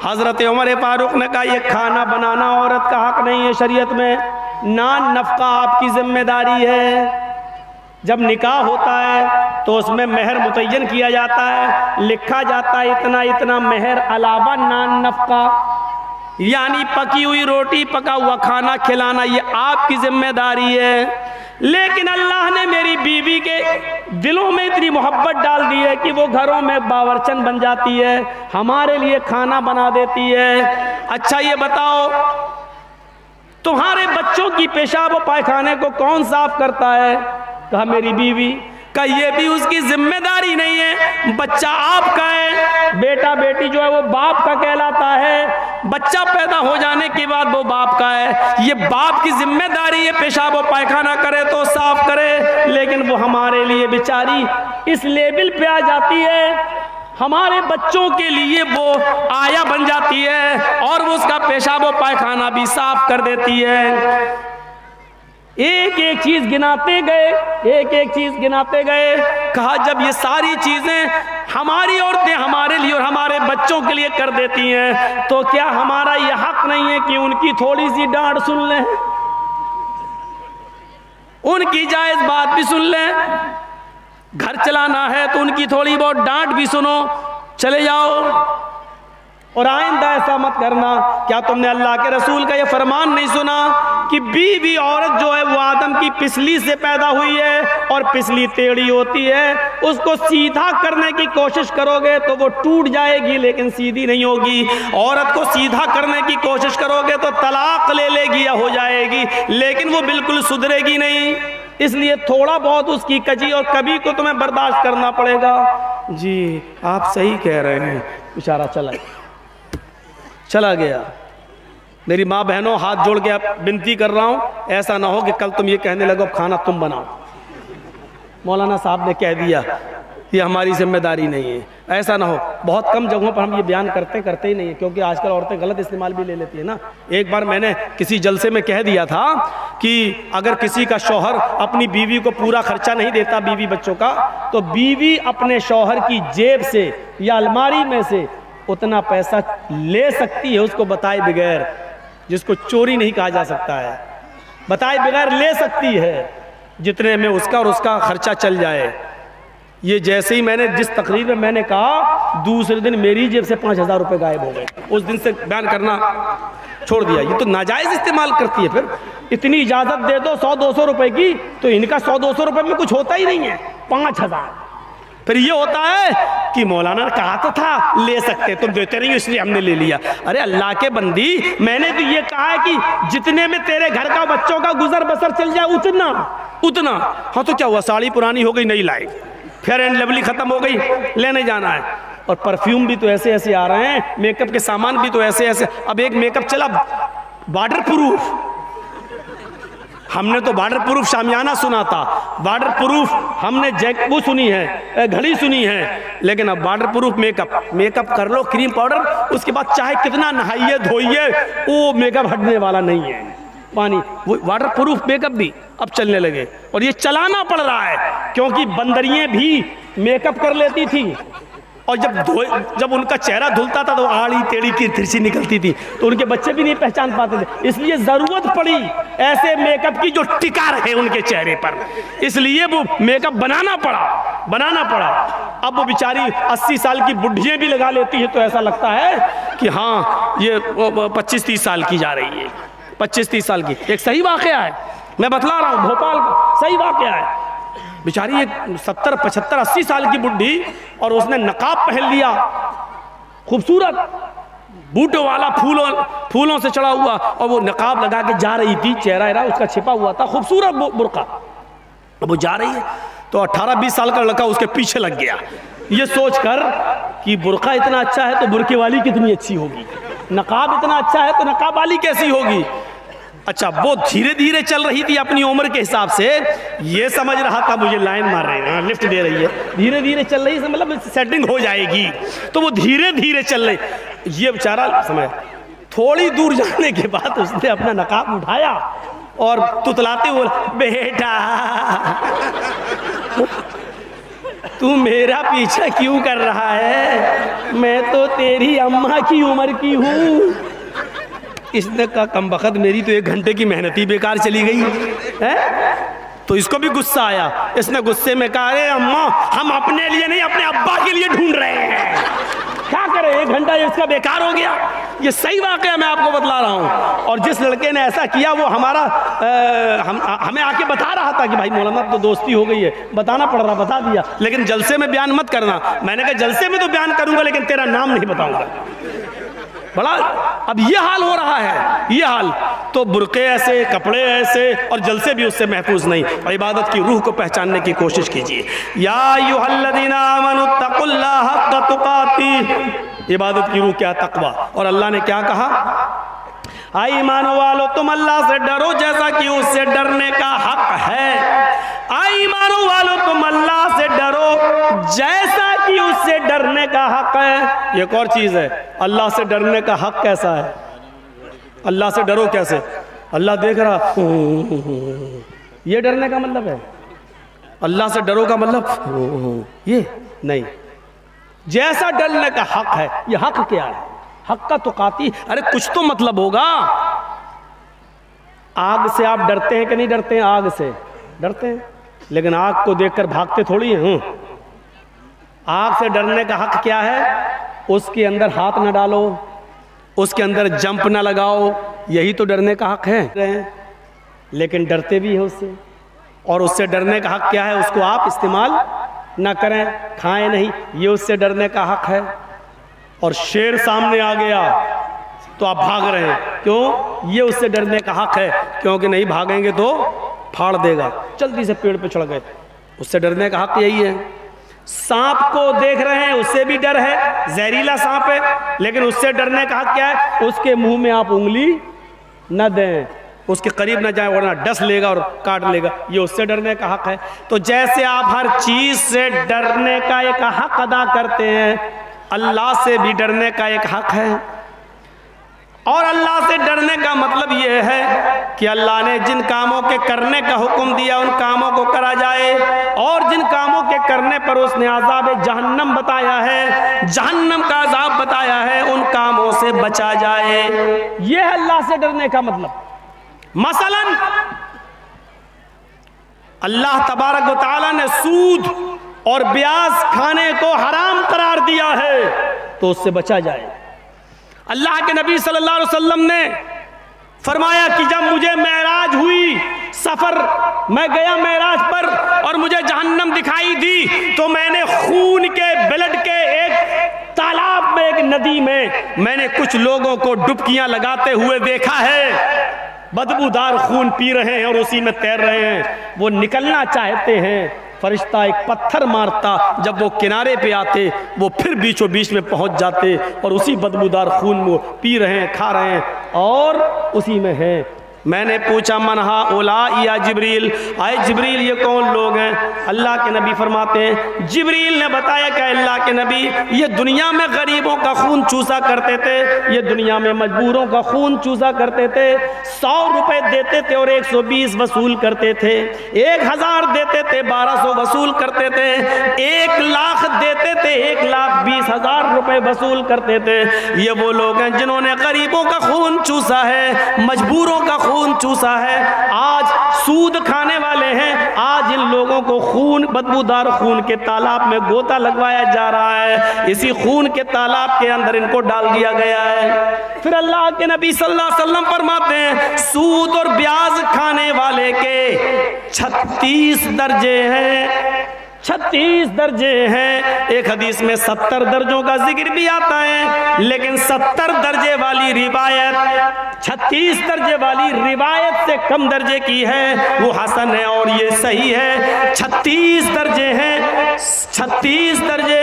हज़रत उमर फारूक ने कहा, ये खाना बनाना औरत का हक नहीं है शरीयत में, नान नफ़का आपकी जिम्मेदारी है। जब निकाह होता है तो उसमें मेहर मुतय्यन किया जाता है, लिखा जाता है इतना इतना मेहर अलावा नान नफ़का, यानी पकी हुई रोटी पका हुआ खाना खिलाना ये आपकी जिम्मेदारी है। लेकिन अल्लाह ने मेरी बीवी के दिलों में इतनी मोहब्बत डाल दी है कि वो घरों में बावर्चन बन जाती है, हमारे लिए खाना बना देती है। अच्छा ये बताओ, तुम्हारे बच्चों की पेशाब और पायखाने को कौन साफ करता है? कहा मेरी बीवी। का ये भी उसकी जिम्मेदारी नहीं है, बच्चा आपका है। बेटा बेटी जो है वो बाप का कहलाता है, बच्चा पैदा हो जाने के बाद वो बाप का है। ये बाप की जिम्मेदारी है पेशाब और पायखाना करे तो साफ करे, लेकिन वो हमारे लिए बेचारी इस लेवल पे आ जाती है, हमारे बच्चों के लिए वो आया बन जाती है और वो उसका पेशाब और पायखाना भी साफ कर देती है। एक एक चीज गिनाते गए, एक एक चीज गिनाते गए। कहा जब ये सारी चीजें हमारी औरतें हमारे लिए और हमारे बच्चों के लिए कर देती हैं, तो क्या हमारा ये हक नहीं है कि उनकी थोड़ी सी डांट सुन लें, उनकी जायज बात भी सुन लें? घर चलाना है तो उनकी थोड़ी बहुत डांट भी सुनो, चले जाओ। और आइंदा ऐसा मत करना। क्या तुमने अल्लाह के रसूल का ये फरमान नहीं सुना कि बीवी औरत जो है वो आदम की पिसली से पैदा हुई है और पिसली टेढ़ी होती है, उसको सीधा करने की कोशिश करोगे तो वो टूट जाएगी लेकिन सीधी नहीं होगी। औरत को सीधा करने की कोशिश करोगे तो तलाक ले लेगी या हो जाएगी, लेकिन वो बिल्कुल सुधरेगी नहीं। इसलिए थोड़ा बहुत उसकी कजी और कभी को तुम्हें बर्दाश्त करना पड़ेगा। जी आप सही कह रहे हैं। बेचारा चला गया। मेरी माँ बहनों, हाथ जोड़ के आप विनती कर रहा हूँ, ऐसा ना हो कि कल तुम ये कहने लगो अब खाना तुम बनाओ, मौलाना साहब ने कह दिया, ये हमारी जिम्मेदारी नहीं है। ऐसा ना हो। बहुत कम जगहों पर हम ये बयान करते ही नहीं है, क्योंकि आजकल औरतें गलत इस्तेमाल भी ले लेती है ना। एक बार मैंने किसी जलसे में कह दिया था कि अगर किसी का शौहर अपनी बीवी को पूरा खर्चा नहीं देता बीवी बच्चों का, तो बीवी अपने शौहर की जेब से या अलमारी में से उतना पैसा ले सकती है, उसको बताए बगैर, जिसको चोरी नहीं कहा जा सकता है, बताए बगैर ले सकती है, जितने में उसका और उसका खर्चा चल जाए। ये जैसे ही मैंने जिस तकरीर में मैंने कहा, दूसरे दिन मेरी जेब से 5,000 रुपये गायब हो गए। उस दिन से बयान करना छोड़ दिया। ये तो नाजायज़ इस्तेमाल करती है। फिर इतनी इजाज़त दे दो 100-200 रुपये की, तो इनका 100-200 रुपये में कुछ होता ही नहीं है, 5,000। फिर ये होता है कि मौलाना ने कहा तो था ले सकते, तुम देते नहीं इसलिए हमने ले लिया। अरे अल्लाह के बंदी, मैंने तो ये कहा है कि जितने में तेरे घर का बच्चों का गुजर बसर चल जाए उतना। हाँ तो क्या हुआ, साड़ी पुरानी हो गई नहीं लाई, फेयर एंड लवली खत्म हो गई, लेने जाना है। और परफ्यूम भी तो ऐसे ऐसे आ रहे हैं, मेकअप के सामान भी तो ऐसे ऐसे। अब एक मेकअप चला वाटर प्रूफ, हमने तो वाटर प्रूफ शामियाना सुना था, वाटर प्रूफ हमने वो सुनी है, घड़ी सुनी है, लेकिन अब वाटर प्रूफ मेकअप कर लो, क्रीम पाउडर, उसके बाद चाहे कितना नहाइए धोइए वो मेकअप हटने वाला नहीं है। पानी वो वाटर प्रूफ मेकअप भी अब चलने लगे, और ये चलाना पड़ रहा है, क्योंकि बंदरियां भी मेकअप कर लेती थी, और जब उनका चेहरा धुलता था तो आड़ी टेढ़ी की तिरछी निकलती थी, तो उनके बच्चे भी नहीं पहचान पाते थे। इसलिए जरूरत पड़ी ऐसे मेकअप की जो टिका रहे उनके चेहरे पर, इसलिए वो मेकअप बनाना पड़ा। अब वो बेचारी 80 साल की बुढ़ियां भी लगा लेती है, तो ऐसा लगता है कि हाँ ये 25-30 साल की जा रही है, 25-30 साल की। एक सही वाकया है, मैं बतला रहा हूँ, भोपाल का सही वाकया है। बेचारी एक 70, 75, 80 साल की बुढ़ी, और उसने नकाब पहन लिया, खूबसूरत बूटों वाला, फूलों से चढ़ा हुआ, और वो नकाब लगा के जा रही थी, चेहरा उसका छिपा हुआ था, खूबसूरत बुर्का। अब वो जा रही है तो 18-20 साल का लड़का उसके पीछे लग गया, ये सोचकर कि बुर्का इतना अच्छा है तो बुर्के वाली कितनी अच्छी होगी, नकाब इतना अच्छा है तो नकाब वाली कैसी होगी। अच्छा, वो धीरे धीरे चल रही थी अपनी उम्र के हिसाब से, ये समझ रहा था मुझे लाइन मार रही है, लिफ्ट दे रही है, धीरे धीरे चल रही है, मतलब सेटिंग हो जाएगी, तो वो धीरे धीरे चल रही। ये बेचारा समय थोड़ी दूर जाने के बाद उसने अपना नकाब उठाया और तुतलाते हुए बेटा तू मेरा पीछा क्यों कर रहा है, मैं तो तेरी अम्मा की उम्र की हूँ। इसने कहा कमबख्त मेरी तो 1 घंटे की मेहनत ही बेकार चली गई है। तो इसको भी गुस्सा आया। इसने गुस्से में कहा अरे अम्मा हम अपने लिए नहीं अपने अब्बा के लिए ढूंढ रहे हैं, क्या करें 1 घंटा इसका बेकार हो गया। ये सही वाकया मैं आपको बतला रहा हूँ। और जिस लड़के ने ऐसा किया वो हमारा हमें आके बता रहा था कि भाई मौलाना तो दोस्ती हो गई है, बताना पड़ रहा, बता दिया, लेकिन जलसे में बयान मत करना। मैंने कहा जलसे में तो बयान करूंगा लेकिन तेरा नाम नहीं बताऊंगा। बड़ा अब ये हाल हो रहा है, ये हाल। तो बुरके ऐसे, कपड़े ऐसे और जलसे भी उससे महफूज नहीं। और इबादत की रूह को पहचानने की कोशिश कीजिए। या अय्युहल्लज़ीना आमनू तक़ुल्लाह हक़्क़ तुक़ातिह। इबादत की रूह क्या? तक़वा। और अल्लाह ने क्या कहा? आई ईमान वालो तुम अल्लाह से डरो जैसा कि उससे डरने का हक है। आई ईमान वालो तुम अल्लाह से डरो जैसा कि उससे डरने का हक है। एक और चीज है, अल्लाह से डरने का हक कैसा है? अल्लाह से डरो कैसे? अल्लाह देख रहा, ये डरने का मतलब है? अल्लाह से डरो का मतलब ये नहीं। जैसा डरने का हक है, ये हक क्या है? हक का तुकाती, अरे कुछ तो मतलब होगा। आग से आप डरते हैं कि नहीं डरते हैं? आग से डरते हैं, लेकिन आग को देखकर भागते थोड़ी हैं। आग से डरने का हक क्या है? उसके अंदर हाथ न डालो, उसके अंदर जंप न लगाओ, यही तो डरने का हक है। लेकिन डरते भी हैं उससे। और उससे डरने का हक क्या है? उसको आप इस्तेमाल न करें, खाएं नहीं, ये उससे डरने का हक है। और शेर सामने आ गया तो आप भाग रहे हैं, क्यों? ये उससे डरने का हक है, क्योंकि नहीं भागेंगे तो फाड़ देगा। जल्दी से पेड़ पे चढ़ गए, उससे डरने का हक यही है। सांप को देख रहे हैं, उससे भी डर है, जहरीला सांप है, लेकिन उससे डरने का हक क्या है? उसके मुंह में आप उंगली न दें, उसके करीब न जाए वरना डस लेगा और काट लेगा, ये उससे डरने का हक है। तो जैसे आप हर चीज से डरने का एक हक अदा करते हैं, अल्लाह से भी डरने का एक हक है। और अल्लाह से डरने का मतलब यह है कि अल्लाह ने जिन कामों के करने का हुक्म दिया उन कामों को करा जाए, और जिन कामों के करने पर उसने अज़ाब जहन्नम बताया है, जहन्नम का अज़ाब बताया है, उन कामों से बचा जाए। यह है अल्लाह से डरने का मतलब। मसलन अल्लाह तबारक व तआला ने सूद और ब्याज खाने को हराम करार दिया है, तो उससे बचा जाए। अल्लाह के नबी सल्लल्लाहु अलैहि वसल्लम ने फरमाया कि जब मुझे मेराज हुई, सफर मैं गया मेराज पर और मुझे जहन्नम दिखाई दी, तो मैंने खून के, ब्लड के एक तालाब में, एक नदी में मैंने कुछ लोगों को डुबकियां लगाते हुए देखा है। बदबूदार खून पी रहे हैं और उसी में तैर रहे हैं। वो निकलना चाहते हैं, फरिश्ता एक पत्थर मारता, जब वो किनारे पे आते वो फिर बीचों बीच में पहुंच जाते और उसी बदबूदार खून वो पी रहे हैं, खा रहे हैं और उसी में है। मैंने पूछा मनहा ओला या जिब्रील, आए जिब्रील ये कौन लोग हैं? अल्लाह के नबी फरमाते हैं, जिब्रील ने बताया कि अल्लाह के नबी ये दुनिया में गरीबों का खून चूसा करते थे, ये दुनिया में मजबूरों का खून चूसा करते थे। 100 रुपए देते थे और 120 वसूल करते थे, 1000 देते थे 1200 वसूल करते थे, 1 लाख देते थे 1,20,000 रुपए वसूल करते थे। ये वो लोग हैं जिन्होंने गरीबों का खून चूसा है, मजबूरों का खून चूसा है। आज सूद खाने वाले हैं, आज इन लोगों को खून, बदबूदार खून के तालाब में गोता लगवाया जा रहा है, इसी खून के तालाब के अंदर इनको डाल दिया गया है। फिर अल्लाह के नबी सल्लल्लाहु अलैहि वसल्लम फरमाते हैं, सूद और ब्याज खाने वाले के 36 दर्जे हैं, 36 दर्जे हैं। एक हदीस में 70 दर्जों का जिक्र भी आता है, लेकिन 70 दर्जे वाली रिवायत, 36 दर्जे वाली रिवायत से कम दर्जे की है, वो हसन है और ये सही है। 36 दर्जे हैं, 36 दर्जे,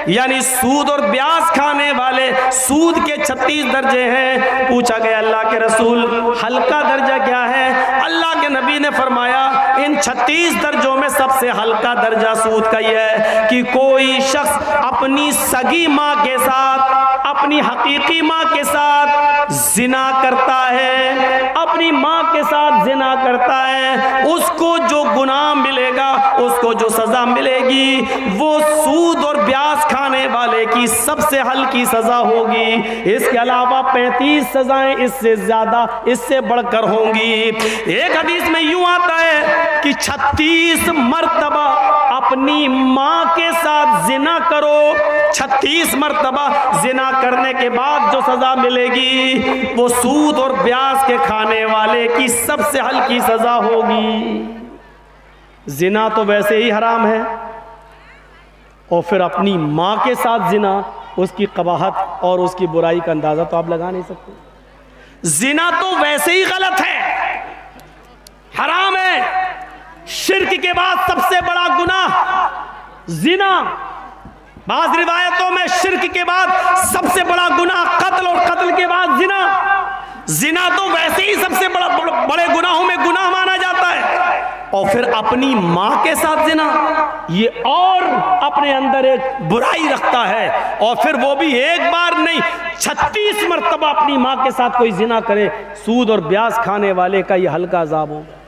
यानी सूद और ब्याज खाने वाले सूद के 36 दर्जे हैं। पूछा गया अल्लाह के रसूल हल्का दर्जा क्या है? अल्लाह के नबी ने फरमाया इन 36 दर्जों में सबसे हल्का दर्जा सूद का यह है कि कोई शख्स अपनी सगी माँ के साथ, अपनी हकीकी माँ के साथ जिना करता है, अपनी अपनी माँ के साथ जिना करता है, उसको जो गुनाह मिलेगा, उसको जो सजा मिलेगी, वो सूद और ब्याज खाने वाले की सबसे हल्की सजा होगी। इसके अलावा 35 सजाएं इससे ज्यादा, इससे बढ़कर होंगी। एक हदीस में यूं आता है कि 36 मर्तबा अपनी माँ के साथ जिना करो, 36 मर्तबा जिना करने के बाद जो सजा मिलेगी वो सूद और ब्याज के खाने वाले की सबसे हल्की सजा होगी। जिना तो वैसे ही हराम है, और फिर अपनी माँ के साथ जिना, उसकी कबाहत और उसकी बुराई का अंदाजा तो आप लगा नहीं सकते। जिना तो वैसे ही गलत है, हराम है, शिर्क के बाद सबसे बड़ा गुनाह जिना। बाज़ रिवायतों में शिर्क के बाद सबसे बड़ा गुनाह कत्ल, और कत्ल के बाद जिना। जिना तो वैसे ही सबसे बड़े गुनाहों में गुनाह माना जाता है, और फिर अपनी माँ के साथ जिना, ये और अपने अंदर एक बुराई रखता है। और फिर वो भी एक बार नहीं, 36 मर्तबा अपनी माँ के साथ कोई जिना करे, सूद और ब्याज खाने वाले का ये हल्का अज़ाब होगा।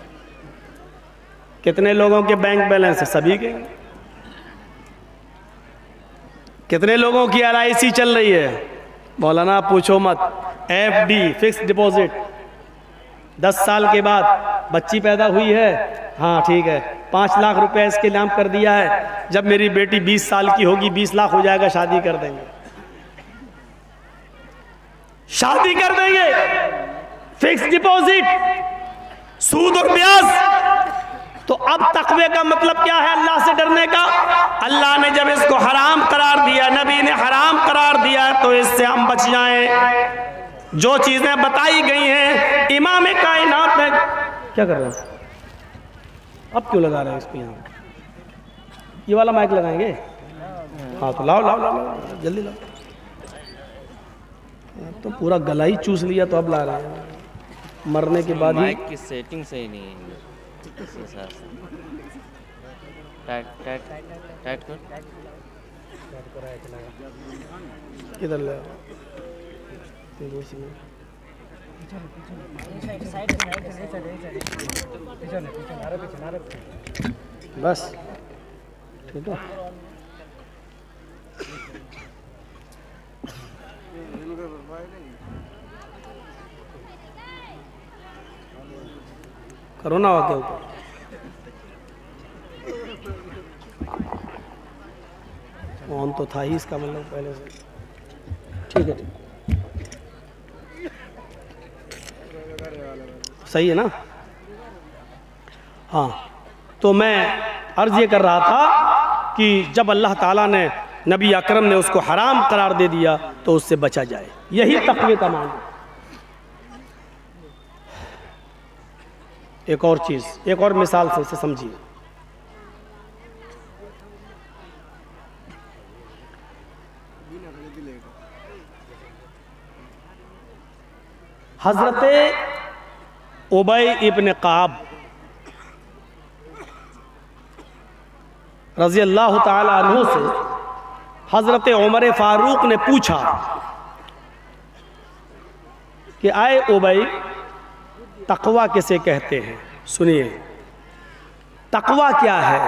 कितने लोगों के बैंक बैलेंस है? सभी के। कितने लोगों की LIC चल रही है? मौलाना पूछो मत। FD फिक्स डिपॉजिट, 10 साल के बाद बच्ची पैदा हुई है, हाँ ठीक है, 5 लाख रुपए इसके नाम कर दिया है, जब मेरी बेटी 20 साल की होगी 20 लाख हो जाएगा, शादी कर देंगे, शादी कर देंगे। फिक्स डिपॉजिट, सूद और ब्याज। तो अब तकवे का मतलब क्या है? अल्लाह से डरने का। अल्लाह ने जब इसको हराम करार दिया, नबी ने हराम करार दिया, तो इससे हम बच जाएं। जो चीजें बताई गई हैं, इमाम कायनात ने क्या कर रहे हैं? अब क्यों लगा रहे हैं इसको? यहाँ ये वाला माइक लगाएंगे? हाँ तो लाओ लाओ लाओ, लाओ जल्दी लाओ। तो पूरा गला ही चूस लिया, तो अब ला रहे हैं, मरने के बाद ही। माइक की सेटिंग सही नहीं है, टाइट टाइट टाइट कर। किधर ले? बस ठीक है। कोरोना हुआ के ऊपर ऑन तो था ही, इसका मतलब पहले से। ठीक है, सही है ना? हाँ, तो मैं अर्ज ये कर रहा था कि जब अल्लाह ताला ने, नबी अकरम ने उसको हराम करार दे दिया, तो उससे बचा जाए। यही तक़वे का मांग है। एक और चीज़, एक और मिसाल से इसे समझिए। हज़रत उबई इब्न काब रज़ी अल्लाह ताला अन्हु से हज़रत उमर फारूक ने पूछा कि आए उबई, तक़वा किसे कहते हैं? सुनिए, तक़वा क्या है?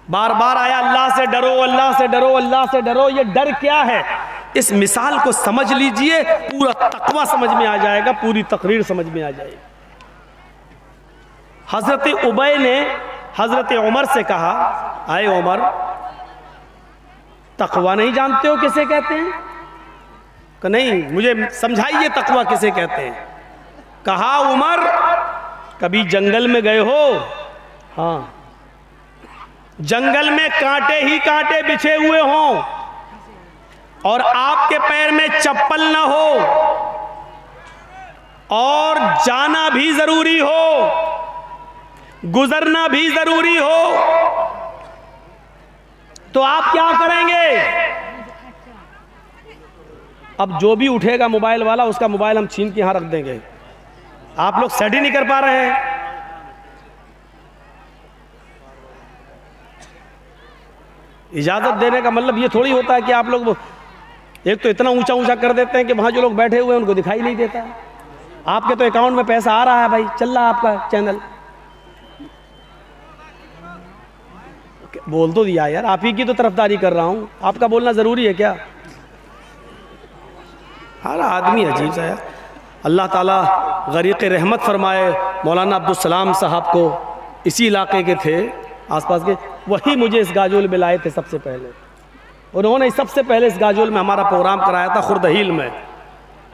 बार बार आया अल्लाह से डरो, अल्लाह से डरो, अल्लाह से डरो। ये डर क्या है? इस मिसाल को समझ लीजिए, पूरा तक़वा समझ में आ जाएगा, पूरी तकरीर समझ में आ जाएगी। हज़रत उबई ने हज़रत उमर से कहा, आए उमर, तक़वा नहीं जानते हो किसे कहते हैं? कि नहीं, मुझे समझाइए तक़वा किसे कहते हैं। कहा, उमर, कभी जंगल में गए हो? हाँ। जंगल में कांटे ही कांटे बिछे हुए हों और आपके पैर में चप्पल ना हो और जाना भी जरूरी हो, गुजरना भी जरूरी हो, तो आप क्या करेंगे? अब जो भी उठेगा मोबाइल वाला, उसका मोबाइल हम छीन के यहां रख देंगे। आप लोग सेट ही नहीं कर पा रहे हैं। इजाजत देने का मतलब ये थोड़ी होता है कि आप लोग एक तो इतना ऊंचा ऊंचा कर देते हैं कि वहां जो लोग बैठे हुए हैं उनको दिखाई नहीं देता। आपके तो अकाउंट में पैसा आ रहा है भाई, चल रहा है आपका चैनल। बोल तो दिया यार, आप ही की तो तरफदारी कर रहा हूं, आपका बोलना जरूरी है क्या? हर आदमी अजीब सा यार। अल्लाह ताला गरीक़ रहमत फरमाए मौलाना अब्दुल सलाम साहब को, इसी इलाके के थे आसपास के, वही मुझे इस गाजोल में लाए थे सबसे पहले। उन्होंने सबसे पहले इस गाजोल में हमारा प्रोग्राम कराया था खुर्दहील में,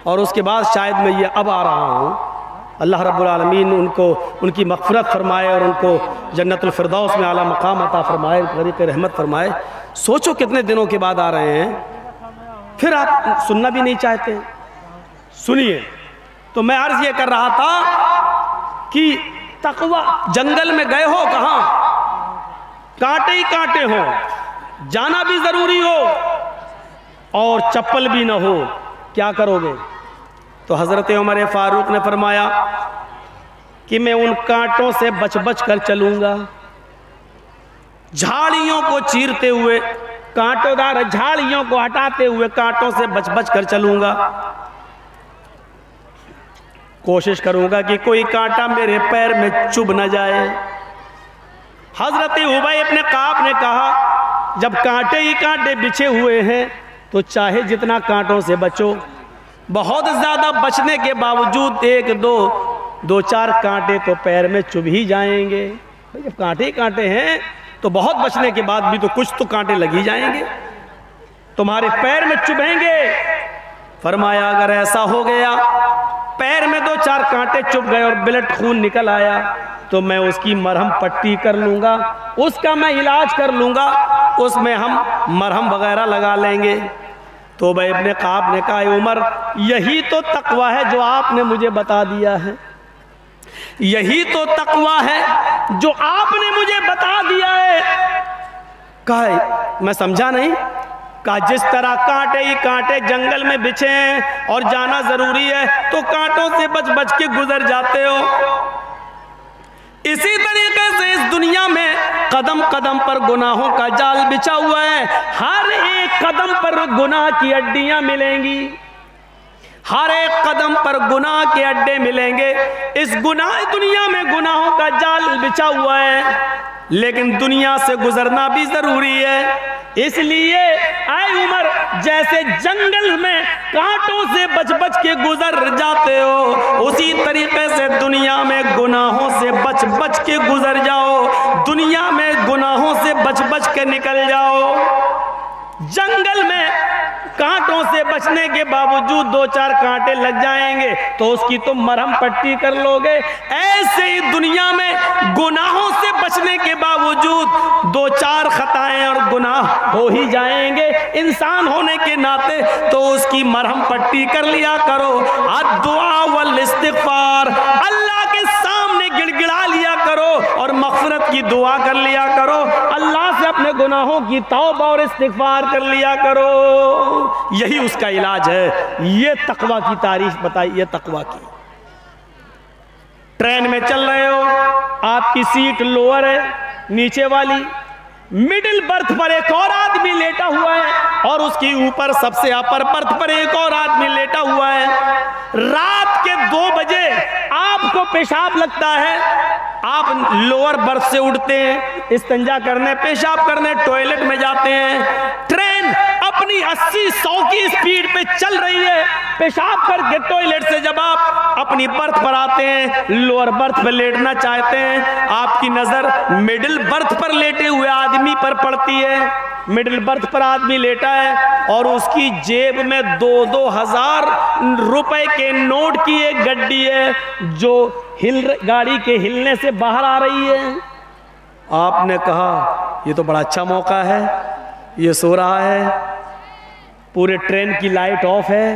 और उसके बाद शायद मैं ये अब आ रहा हूँ। अल्लाह रब्बुल आलमीन उनको उनकी मग़फ़िरत फरमाए और उनको जन्नतुल फिरदौस में आला मकाम अता फरमाए, गरीक़ रहमत फरमाए। सोचो कितने दिनों के बाद आ रहे हैं, फिर आप सुनना भी नहीं चाहते। सुनिए, तो मैं अर्ज़ ये कर रहा था कि तक़वा, जंगल में गए हो, कहाँ कांटे ही कांटे हो, जाना भी ज़रूरी हो और चप्पल भी ना हो, क्या करोगे? तो हज़रत उमर फ़ारूक ने फरमाया कि मैं उन कांटों से बच बच कर चलूँगा, झाड़ियों को चीरते हुए, कांटोदार झाड़ियों को हटाते हुए कांटों से बच बच कर चलूँगा। कोशिश करूँगा कि कोई कांटा मेरे पैर में चुभ न जाए। हज़रत उबय इब्न काब ने कहा, जब कांटे ही कांटे बिछे हुए हैं तो चाहे जितना कांटों से बचो, बहुत ज़्यादा बचने के बावजूद एक दो चार कांटे तो पैर में चुभ ही जाएंगे। भाई जब कांटे ही कांटे हैं तो बहुत बचने के बाद भी तो कुछ तो कांटे लग ही जाएंगे, तुम्हारे पैर में चुभेंगे। फरमाया अगर ऐसा हो गया, पैर में 2-4 कांटे चुभ गए और ब्लड खून निकल आया, तो मैं उसकी मरहम पट्टी कर लूँगा, उसका मैं इलाज कर लूँगा, उसमें हम मरहम वगैरह लगा लेंगे। तो उबय इब्न काब ने कहा, उमर यही तो तकवा है जो आपने मुझे बता दिया है, यही तो तकवा है जो आपने मुझे बता दिया है। कहा मैं समझा नहीं। कहा जिस तरह कांटे ही कांटे जंगल में बिछे हैं और जाना जरूरी है तो कांटों से बच बच के गुजर जाते हो, इसी तरीके से इस दुनिया में कदम कदम पर गुनाहों का जाल बिछा हुआ है। हर एक कदम पर गुनाह की अड्डियां मिलेंगी, हर एक कदम पर गुनाह के अड्डे मिलेंगे। इस गुनाह दुनिया में गुनाहों का जाल बिछा हुआ है, लेकिन दुनिया से गुजरना भी जरूरी है। इसलिए ऐ उमर, जैसे जंगल में कांटों से बच बच के गुजर जाते हो, उसी तरीके से दुनिया में गुनाहों से बच बच के गुजर जाओ, दुनिया में गुनाहों से बच बच के निकल जाओ। जंगल में कांटों से बचने के बावजूद 2-4 कांटे लग जाएंगे तो उसकी तुम मरहम पट्टी कर लोगे। ऐसे ही दुनिया में गुनाहों से बचने के बावजूद 2-4 खताएं और गुनाह हो ही जाएंगे। इंसान होने के नाते तो उसकी मरहम पट्टी कर लिया करो। अद्दुआ वल इस्तिग़फ़ार, अल्लाह के सामने गिड़गिड़ा लिया करो और मग़फ़िरत की दुआ कर लिया करो। अल्लाह से अपने गुनाहों की तौबा और इस्तिग़फ़ार कर लिया करो, यही उसका इलाज है। ये तकवा की तारीफ बताई, ये तकवा की। ट्रेन में चल रहे हो, आपकी सीट लोअर है, नीचे वाली मिडिल बर्थ पर एक और आदमी लेटा हुआ है और उसकी ऊपर सबसे अपर बर्थ पर एक और आदमी लेटा हुआ है। रात के 2 बजे आपको पेशाब लगता है, आप लोअर बर्थ से उठते हैं, इस्तिंजा करने, पेशाब करने टॉयलेट में जाते हैं। ट्रेन अपनी 80-100 की स्पीड पे चल रही है, पेशाब करके टॉयलेट से जब आप अपनी बर्थ पर आते हैं, लोअर बर्थ पर लेटना चाहते हैं, आपकी नजर मिडिल बर्थ पर लेटे हुए आदमी पर पड़ती है। मिडिल बर्थ पर आदमी लेटा है और उसकी जेब में 2-2 हज़ार रुपए के नोट की एक गड्डी है जो गाड़ी के हिलने से बाहर आ रही है। आपने कहा ये तो बड़ा अच्छा मौका है, ये सो रहा है, पूरे ट्रेन की लाइट ऑफ है,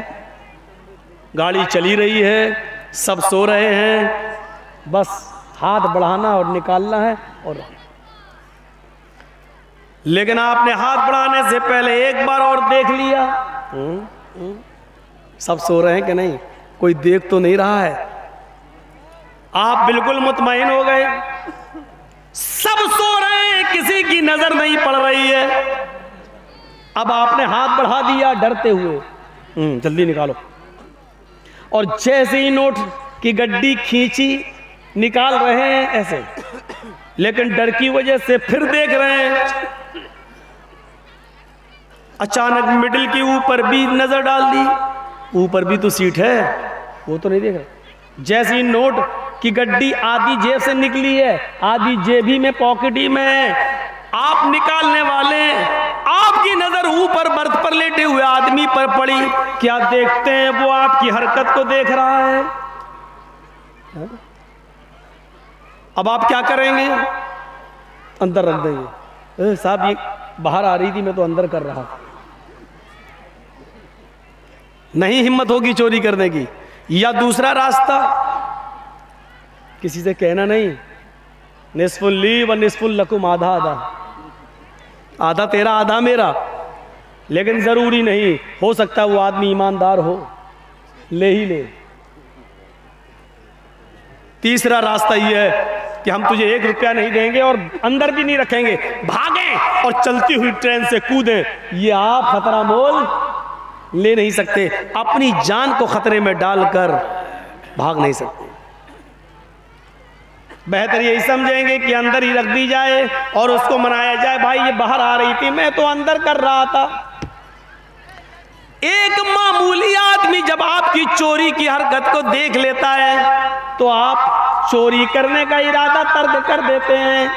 गाड़ी चली रही है, सब सो रहे हैं, बस हाथ बढ़ाना और निकालना है। और लेकिन आपने हाथ बढ़ाने से पहले एक बार और देख लिया, सब सो रहे हैं कि नहीं, कोई देख तो नहीं रहा है। आप बिल्कुल मुतमईन हो गए, सब सो रहे हैं, किसी की नजर नहीं पड़ रही है। अब आपने हाथ बढ़ा दिया डरते हुए, जल्दी निकालो। और जैसे ही नोट की गड्डी खींची, निकाल रहे हैं ऐसे, लेकिन डर की वजह से फिर देख रहे हैं। अचानक मिडिल के ऊपर भी नजर डाल दी, ऊपर भी तो सीट है, वो तो नहीं देख रहा। जैसे ही नोट की गड्डी आधी जेब से निकली है, आधी जेबी में पॉकेट में है, आप निकालने वाले, आपकी नजर ऊपर बर्थ पर लेटे हुए आदमी पर पड़ी। क्या देखते हैं? वो आपकी हरकत को देख रहा है। अब आप क्या करेंगे? अंदर रख देंगे। साहब ये बाहर आ रही थी, मैं तो अंदर कर रहा। नहीं हिम्मत होगी चोरी करने की। या दूसरा रास्ता, किसी से कहना नहीं, निस्फुल ली व निस्फुल लकुम, आधा आधा, आधा तेरा आधा मेरा। लेकिन जरूरी नहीं, हो सकता है वो आदमी ईमानदार हो, ले ही ले। तीसरा रास्ता ये है कि हम तुझे 1 रुपया नहीं देंगे और अंदर भी नहीं रखेंगे, भागें और चलती हुई ट्रेन से कूदें। ये आप खतरा मोल ले नहीं सकते, अपनी जान को खतरे में डालकर भाग नहीं सकते। बेहतर यही समझेंगे कि अंदर ही रख दी जाए और उसको मनाया जाए, भाई ये बाहर आ रही थी, मैं तो अंदर कर रहा था। एक मामूली आदमी जब आपकी चोरी की हरकत को देख लेता है तो आप चोरी करने का इरादा तर्क कर देते हैं।